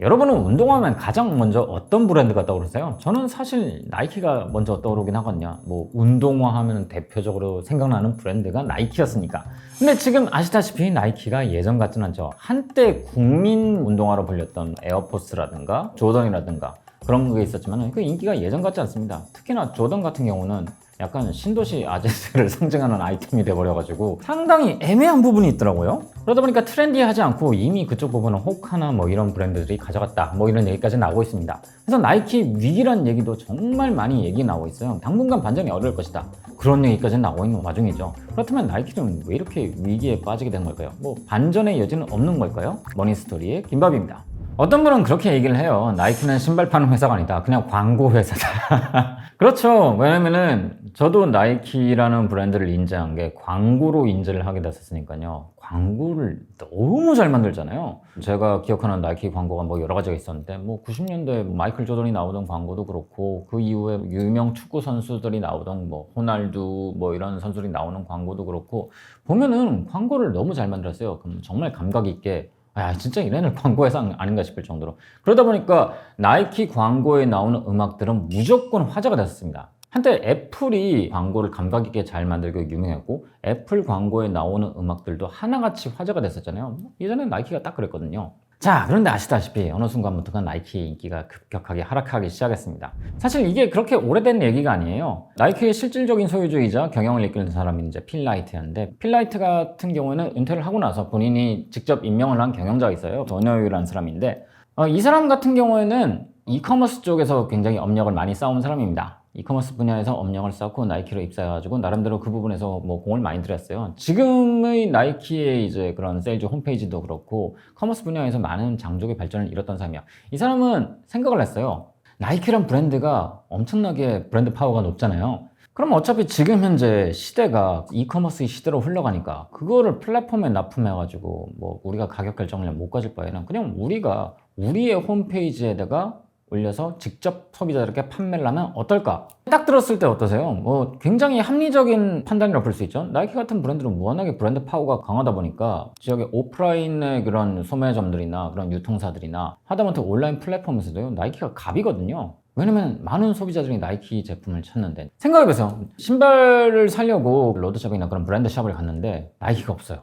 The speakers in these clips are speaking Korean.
여러분은 운동하면 가장 먼저 어떤 브랜드가 떠오르세요? 저는 사실 나이키가 먼저 떠오르긴 하거든요. 뭐 운동화 하면 대표적으로 생각나는 브랜드가 나이키였으니까. 근데 지금 아시다시피 나이키가 예전 같진 않죠. 한때 국민 운동화로 불렸던 에어포스라든가 조던이라든가 그런 게 있었지만 그 인기가 예전 같지 않습니다. 특히나 조던 같은 경우는 약간 신도시 아재들을 상징하는 아이템이 돼버려가지고 상당히 애매한 부분이 있더라고요. 그러다 보니까 트렌디하지 않고 이미 그쪽 부분은 호카나 뭐 이런 브랜드들이 가져갔다 뭐 이런 얘기까지 나오고 있습니다. 그래서 나이키 위기란 얘기도 정말 많이 얘기 나오고 있어요. 당분간 반전이 어려울 것이다, 그런 얘기까지 나오고 있는 와중이죠. 그렇다면 나이키는 왜 이렇게 위기에 빠지게 된 걸까요? 뭐 반전의 여지는 없는 걸까요? 머니스토리의 김밥입니다. 어떤 분은 그렇게 얘기를 해요. 나이키는 신발 파는 회사가 아니다, 그냥 광고 회사다. 그렇죠. 왜냐면은 저도 나이키라는 브랜드를 인지한 게 광고로 인지를 하게 됐었으니까요. 광고를 너무 잘 만들잖아요. 제가 기억하는 나이키 광고가 뭐 여러 가지가 있었는데 뭐 90년대 마이클 조던이 나오던 광고도 그렇고 그 이후에 유명 축구 선수들이 나오던 뭐 호날두 뭐 이런 선수들이 나오는 광고도 그렇고 보면은 광고를 너무 잘 만들었어요. 그럼 정말 감각 있게 진짜 이래는 광고 회사 아닌가 싶을 정도로. 그러다 보니까 나이키 광고에 나오는 음악들은 무조건 화제가 됐었습니다. 한때 애플이 광고를 감각 있게 잘 만들고 유명했고 애플 광고에 나오는 음악들도 하나같이 화제가 됐었잖아요. 예전에 나이키가 딱 그랬거든요. 자, 그런데 아시다시피 어느 순간부터가 나이키의 인기가 급격하게 하락하기 시작했습니다. 사실 이게 그렇게 오래된 얘기가 아니에요. 나이키의 실질적인 소유주이자 경영을 이끄는 사람이 이제 필 라이트였는데, 필 라이트 같은 경우에는 은퇴를 하고 나서 본인이 직접 임명을 한 경영자가 있어요. 도너유라는 사람인데 이 사람 같은 경우에는 이커머스 쪽에서 굉장히 업력을 많이 쌓은 사람입니다. 이커머스 분야에서 업력을 쌓고 나이키로 입사해가지고 나름대로 그 부분에서 뭐 공을 많이 들였어요. 지금의 나이키의 이제 그런 세일즈 홈페이지도 그렇고 커머스 분야에서 많은 장족의 발전을 이뤘던 사람이야. 이 사람은 생각을 했어요. 나이키란 브랜드가 엄청나게 브랜드 파워가 높잖아요. 그럼 어차피 지금 현재 시대가 이커머스의 시대로 흘러가니까 그거를 플랫폼에 납품해가지고 뭐 우리가 가격 결정을 못 가질 바에는 그냥 우리가 우리의 홈페이지에다가 올려서 직접 소비자들에게 판매를 하면 어떨까? 딱 들었을 때 어떠세요? 뭐 굉장히 합리적인 판단이라고 볼 수 있죠. 나이키 같은 브랜드는 워낙에 브랜드 파워가 강하다 보니까 지역의 오프라인의 그런 소매점들이나 그런 유통사들이나 하다못해 온라인 플랫폼에서도 나이키가 갑이거든요. 왜냐면 많은 소비자들이 나이키 제품을 찾는데, 생각해보세요. 신발을 사려고 로드샵이나 그런 브랜드 샵을 갔는데 나이키가 없어요.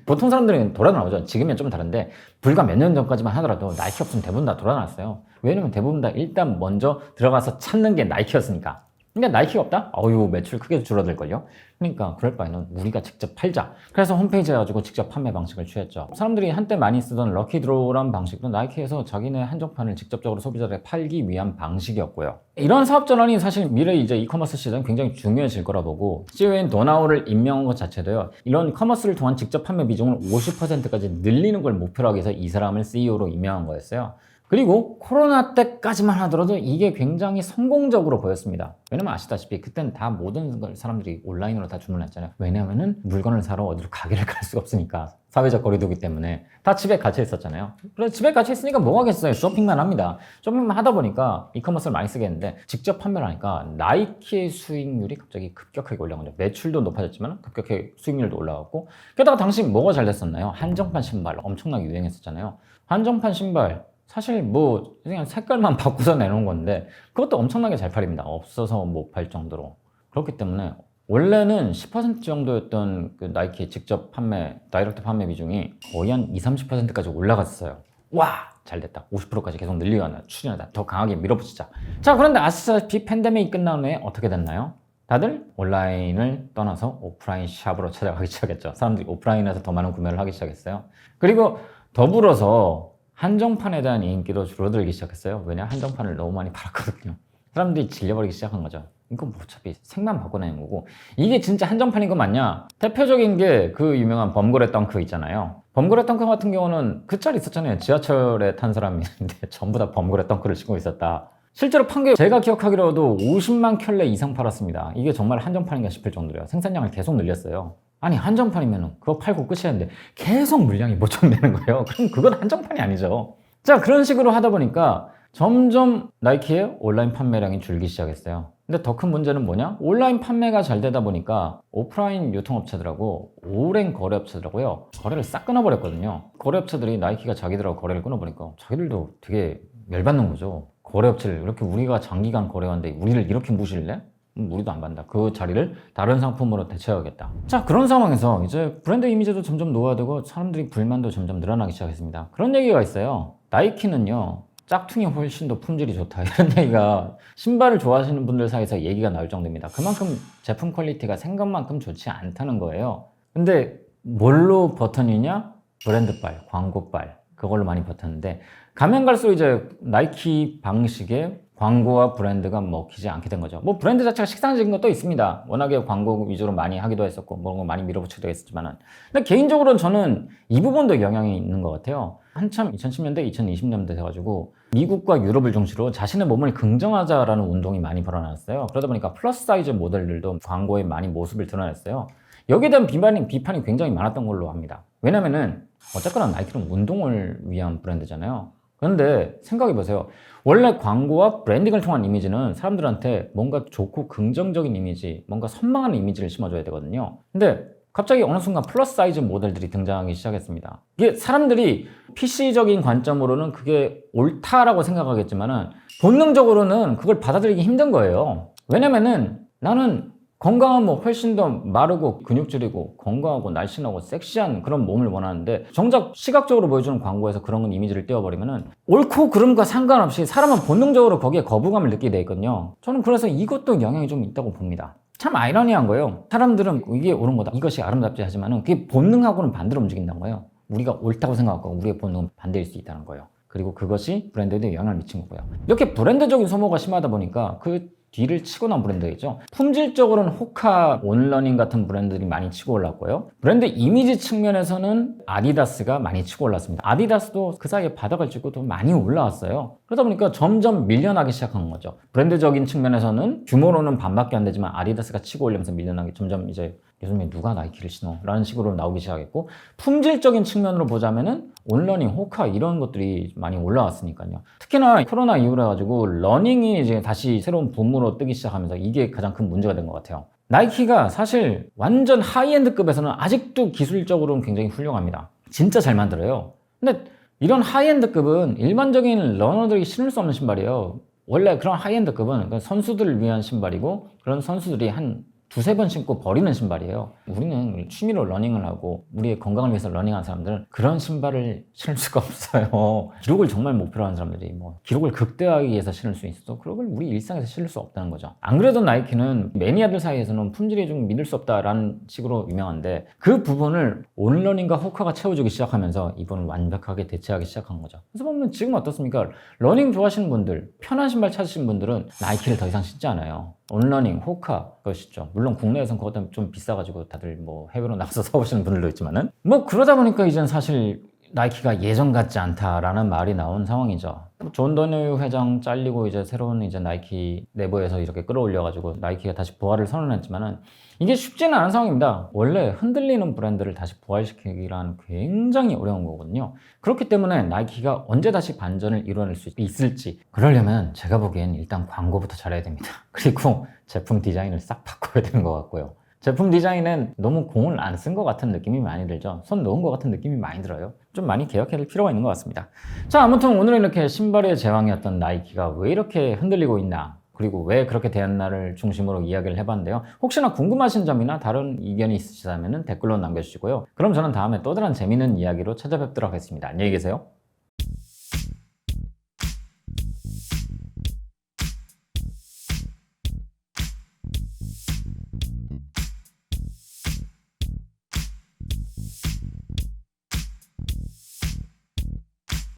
보통 사람들은 돌아나오죠. 지금은 좀 다른데 불과 몇 년 전까지만 하더라도 나이키 없으면 대부분 다 돌아나왔어요. 왜냐면 대부분 다 일단 먼저 들어가서 찾는 게 나이키였으니까. 그러니까 나이키가 없다? 어휴, 매출 크게 줄어들걸요? 그러니까 그럴 바에는 우리가 직접 팔자. 그래서 홈페이지 해가지고 직접 판매 방식을 취했죠. 사람들이 한때 많이 쓰던 럭키드로우라는 방식도 나이키에서 자기네 한정판을 직접적으로 소비자들에게 팔기 위한 방식이었고요. 이런 사업 전환이 사실 미래 이제 이커머스 시장은 굉장히 중요해질 거라 보고, CEO인 도나우를 임명한 것 자체도요, 이런 커머스를 통한 직접 판매 비중을 50%까지 늘리는 걸 목표로 하기 위해서 이 사람을 CEO로 임명한 거였어요. 그리고 코로나 때까지만 하더라도 이게 굉장히 성공적으로 보였습니다. 왜냐면 아시다시피 그때는 다 모든 걸 사람들이 온라인으로 다 주문했잖아요. 왜냐면은 물건을 사러 어디로 가게를 갈 수가 없으니까, 사회적 거리두기 때문에 다 집에 갇혀 있었잖아요. 그래서 집에 갇혀 있으니까 뭐 하겠어요? 쇼핑만 합니다. 쇼핑만 하다 보니까 이커머스를 많이 쓰게 했는데 직접 판매를 하니까 나이키의 수익률이 갑자기 급격하게 올라간 거죠. 매출도 높아졌지만 급격하게 수익률도 올라갔고, 게다가 당시 뭐가 잘 됐었나요? 한정판 신발 엄청나게 유행했었잖아요. 한정판 신발 사실 뭐 그냥 색깔만 바꾸서 내놓은 건데 그것도 엄청나게 잘 팔립니다. 없어서 못 팔 정도로. 그렇기 때문에 원래는 10% 정도였던 그 나이키 직접 판매, 다이렉트 판매 비중이 거의 한 20-30%까지 올라갔어요. 와, 잘 됐다. 50%까지 계속 늘려가나 추진하다. 더 강하게 밀어붙이자. 자, 그런데 아시다시피 팬데믹이 끝난 후에 어떻게 됐나요? 다들 온라인을 떠나서 오프라인 샵으로 찾아가기 시작했죠. 사람들이 오프라인에서 더 많은 구매를 하기 시작했어요. 그리고 더불어서 한정판에 대한 인기도 줄어들기 시작했어요. 왜냐? 한정판을 너무 많이 팔았거든요. 사람들이 질려버리기 시작한 거죠. 이거 뭐 어차피 색만 바꿔내는 거고, 이게 진짜 한정판인 거 맞냐? 대표적인 게 그 유명한 범거래 덩크 있잖아요. 범거래 덩크 같은 경우는 그 짤 있었잖아요. 지하철에 탄 사람이 있는데 전부 다 범거래 덩크를 신고 있었다. 실제로 판 게 제가 기억하기로도 50만 켤레 이상 팔았습니다. 이게 정말 한정판인가 싶을 정도로요. 생산량을 계속 늘렸어요. 아니, 한정판이면 그거 팔고 끝이었는데 계속 물량이 보충되는 거예요. 그럼 그건 한정판이 아니죠. 자, 그런 식으로 하다 보니까 점점 나이키의 온라인 판매량이 줄기 시작했어요. 근데 더 큰 문제는 뭐냐? 온라인 판매가 잘 되다 보니까 오프라인 유통업체들하고 오랜 거래업체들하고요, 거래를 싹 끊어버렸거든요. 거래업체들이 나이키가 자기들하고 거래를 끊어보니까 자기들도 되게 열받는 거죠. 거래업체를 이렇게 우리가 장기간 거래하는데 우리를 이렇게 무실래? 우리도 안 받는다. 그 자리를 다른 상품으로 대체해야겠다. 자, 그런 상황에서 이제 브랜드 이미지도 점점 노화되고 사람들이 불만도 점점 늘어나기 시작했습니다. 그런 얘기가 있어요. 나이키는요, 짝퉁이 훨씬 더 품질이 좋다, 이런 얘기가 신발을 좋아하시는 분들 사이에서 얘기가 나올 정도입니다. 그만큼 제품 퀄리티가 생각만큼 좋지 않다는 거예요. 근데 뭘로 버텼느냐? 브랜드빨, 광고빨, 그걸로 많이 버텼는데, 가면 갈수록 이제 나이키 방식의 광고와 브랜드가 먹히지 않게 된 거죠. 뭐 브랜드 자체가 식상해진 것도 있습니다. 워낙에 광고 위주로 많이 하기도 했었고 그런 거 많이 밀어붙이기도 했었지만은, 근데 개인적으로는 저는 이 부분도 영향이 있는 것 같아요. 한참 2010년대, 2020년대 돼가지고 미국과 유럽을 중시로 자신의 몸을 긍정하자라는 운동이 많이 벌어났어요. 그러다 보니까 플러스 사이즈 모델들도 광고에 많이 모습을 드러냈어요. 여기에 대한 비판이 굉장히 많았던 걸로 압니다. 왜냐면은 어쨌거나 나이키는 운동을 위한 브랜드잖아요. 그런데 생각해보세요. 원래 광고와 브랜딩을 통한 이미지는 사람들한테 뭔가 좋고 긍정적인 이미지, 뭔가 선망하는 이미지를 심어줘야 되거든요. 근데 갑자기 어느 순간 플러스 사이즈 모델들이 등장하기 시작했습니다. 이게 사람들이 PC적인 관점으로는 그게 옳다라고 생각하겠지만은 본능적으로는 그걸 받아들이기 힘든 거예요. 왜냐면은 나는 건강한 뭐 훨씬 더 마르고 근육질이고 건강하고 날씬하고 섹시한 그런 몸을 원하는데, 정작 시각적으로 보여주는 광고에서 그런 이미지를 띄워버리면은 옳고 그름과 상관없이 사람은 본능적으로 거기에 거부감을 느끼게 돼 있거든요. 저는 그래서 이것도 영향이 좀 있다고 봅니다. 참 아이러니한 거예요. 사람들은 이게 옳은 거다, 이것이 아름답지 하지만은 그게 본능하고는 반대로 움직인다는 거예요. 우리가 옳다고 생각하고 우리의 본능은 반대일 수 있다는 거예요. 그리고 그것이 브랜드에 영향을 미친 거고요. 이렇게 브랜드적인 소모가 심하다 보니까 그 뒤를 치고 나온 브랜드겠죠. 품질적으로는 호카, 온러닝 같은 브랜드들이 많이 치고 올랐고요. 브랜드 이미지 측면에서는 아디다스가 많이 치고 올랐습니다. 아디다스도 그 사이에 바닥을 찍고 더 많이 올라왔어요. 그러다 보니까 점점 밀려나기 시작한 거죠. 브랜드적인 측면에서는 규모로는 반밖에 안 되지만 아디다스가 치고 올리면서 밀려나기, 점점 이제 요즘에 누가 나이키를 신어? 라는 식으로 나오기 시작했고, 품질적인 측면으로 보자면은 온러닝, 호카 이런 것들이 많이 올라왔으니까요. 특히나 코로나 이후로 해가지고 러닝이 이제 다시 새로운 붐으로 뜨기 시작하면서 이게 가장 큰 문제가 된 것 같아요. 나이키가 사실 완전 하이엔드급에서는 아직도 기술적으로는 굉장히 훌륭합니다. 진짜 잘 만들어요. 근데 이런 하이엔드급은 일반적인 러너들이 신을 수 없는 신발이에요. 원래 그런 하이엔드급은 선수들을 위한 신발이고, 그런 선수들이 한 두세 번 신고 버리는 신발이에요. 우리는 취미로 러닝을 하고 우리의 건강을 위해서 러닝하는 사람들은 그런 신발을 신을 수가 없어요. 기록을 정말 목표로 하는 사람들이 뭐 기록을 극대화하기 위해서 신을 수 있어도 그걸 우리 일상에서 신을 수 없다는 거죠. 안 그래도 나이키는 매니아들 사이에서는 품질이 좀 믿을 수 없다라는 식으로 유명한데, 그 부분을 온러닝과 호카가 채워주기 시작하면서 이번을 완벽하게 대체하기 시작한 거죠. 그래서 보면 지금 어떻습니까? 러닝 좋아하시는 분들, 편한 신발 찾으신 분들은 나이키를 더 이상 신지 않아요. 온러닝, 호카 그것이죠. 물론 국내에서는 그것 때문에 좀 비싸가지고 다들 뭐 해외로 나가서 사오시는 분들도 있지만은, 뭐 그러다 보니까 이제는 사실 나이키가 예전 같지 않다라는 말이 나온 상황이죠. 존 도널드 회장 잘리고 이제 새로운 이제 나이키 내부에서 이렇게 끌어올려가지고 나이키가 다시 부활을 선언했지만은 이게 쉽지는 않은 상황입니다. 원래 흔들리는 브랜드를 다시 부활시키기란 굉장히 어려운 거거든요. 그렇기 때문에 나이키가 언제 다시 반전을 이뤄낼 수 있을지, 그러려면 제가 보기엔 일단 광고부터 잘해야 됩니다. 그리고 제품 디자인을 싹 바꿔야 되는 것 같고요. 제품 디자인은 너무 공을 안 쓴 것 같은 느낌이 많이 들죠. 손 놓은 것 같은 느낌이 많이 들어요. 좀 많이 개혁해야 될 필요가 있는 것 같습니다. 자, 아무튼 오늘은 이렇게 신발의 제왕이었던 나이키가 왜 이렇게 흔들리고 있나, 그리고 왜 그렇게 되었나를 중심으로 이야기를 해봤는데요. 혹시나 궁금하신 점이나 다른 의견이 있으시다면 댓글로 남겨주시고요. 그럼 저는 다음에 또 다른 재미있는 이야기로 찾아뵙도록 하겠습니다. 안녕히 계세요.